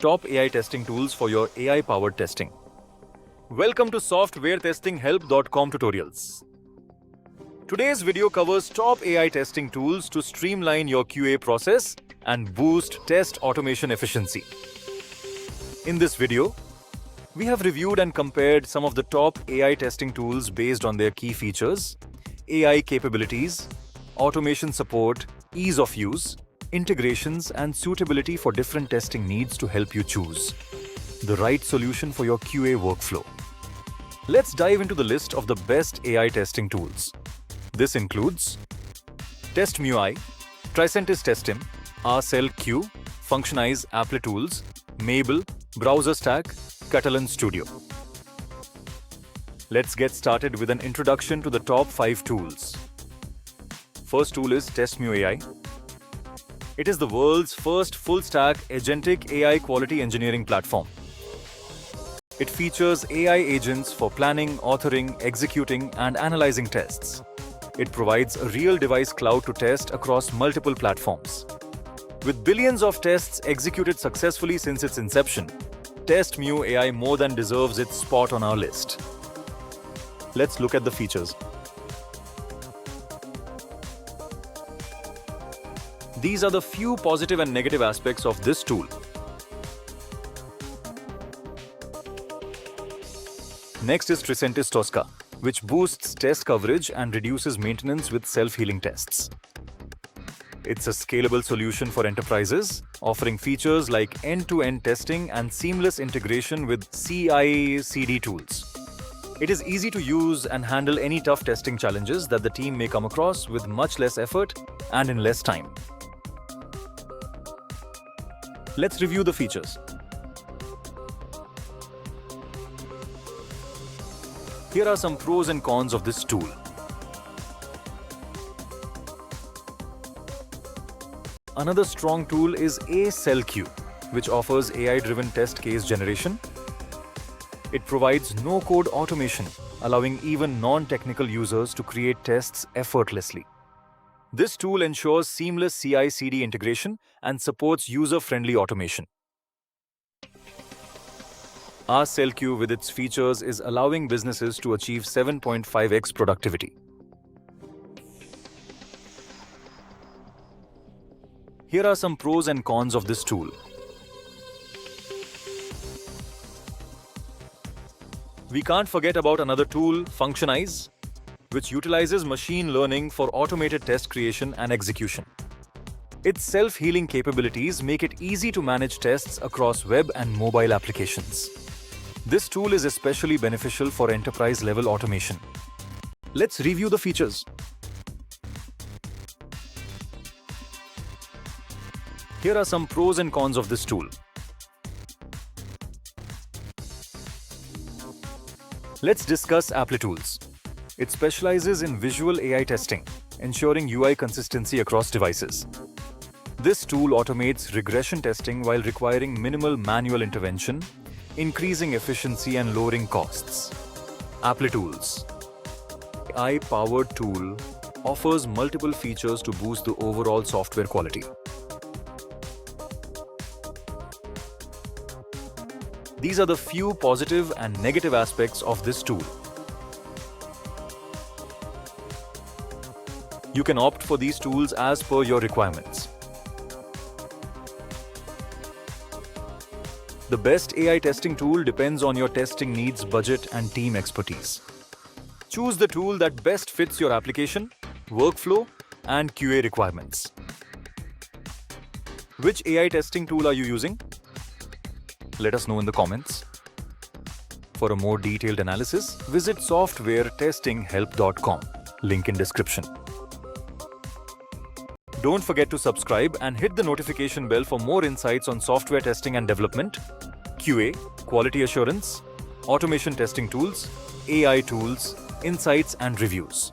top AI testing tools for your AI-powered testing. Welcome to softwaretestinghelp.com tutorials. Today's video covers top AI testing tools to streamline your QA process and boost test automation efficiency. In this video, we have reviewed and compared some of the top AI testing tools based on their key features, AI capabilities, automation support, ease of use, integrations, and suitability for different testing needs to help you choose the right solution for your QA workflow. Let's dive into the list of the best AI testing tools. This includes TestMui, Tricentis Testim, RCellQ, Functionize Applitools, Mabl, BrowserStack, Catalan Studio. Let's get started with an introduction to the top 5 tools. First tool is TestMui AI. It is the world's first full-stack agentic AI quality engineering platform. It features AI agents for planning, authoring, executing, and analyzing tests. It provides a real device cloud to test across multiple platforms. With billions of tests executed successfully since its inception, TestMui AI more than deserves its spot on our list. Let's look at the features. These are the few positive and negative aspects of this tool. Next is Tricentis Tosca, which boosts test coverage and reduces maintenance with self-healing tests. It's a scalable solution for enterprises, offering features like end-to-end testing and seamless integration with CI/CD tools. It is easy to use and handle any tough testing challenges that the team may come across with much less effort and in less time. Let's review the features. Here are some pros and cons of this tool. Another strong tool is RCellQ, which offers AI-driven test case generation. It provides no-code automation, allowing even non-technical users to create tests effortlessly. This tool ensures seamless CI/CD integration and supports user-friendly automation. RCellQ with its features is allowing businesses to achieve 7.5x productivity. Here are some pros and cons of this tool. We can't forget about another tool, Functionize, which utilizes machine learning for automated test creation and execution. Its self-healing capabilities make it easy to manage tests across web and mobile applications. This tool is especially beneficial for enterprise-level automation. Let's review the features. Here are some pros and cons of this tool. Let's discuss Applitools. It specializes in visual AI testing, ensuring UI consistency across devices. This tool automates regression testing while requiring minimal manual intervention, increasing efficiency and lowering costs. Applitools. AI-powered tool offers multiple features to boost the overall software quality. These are the few positive and negative aspects of this tool. You can opt for these tools as per your requirements. The best AI testing tool depends on your testing needs, budget, and team expertise. Choose the tool that best fits your application, workflow, and QA requirements. Which AI testing tool are you using? Let us know in the comments. For a more detailed analysis, visit softwaretestinghelp.com. Link in description. Don't forget to subscribe and hit the notification bell for more insights on software testing and development, QA, quality assurance, automation testing tools, AI tools, insights and reviews.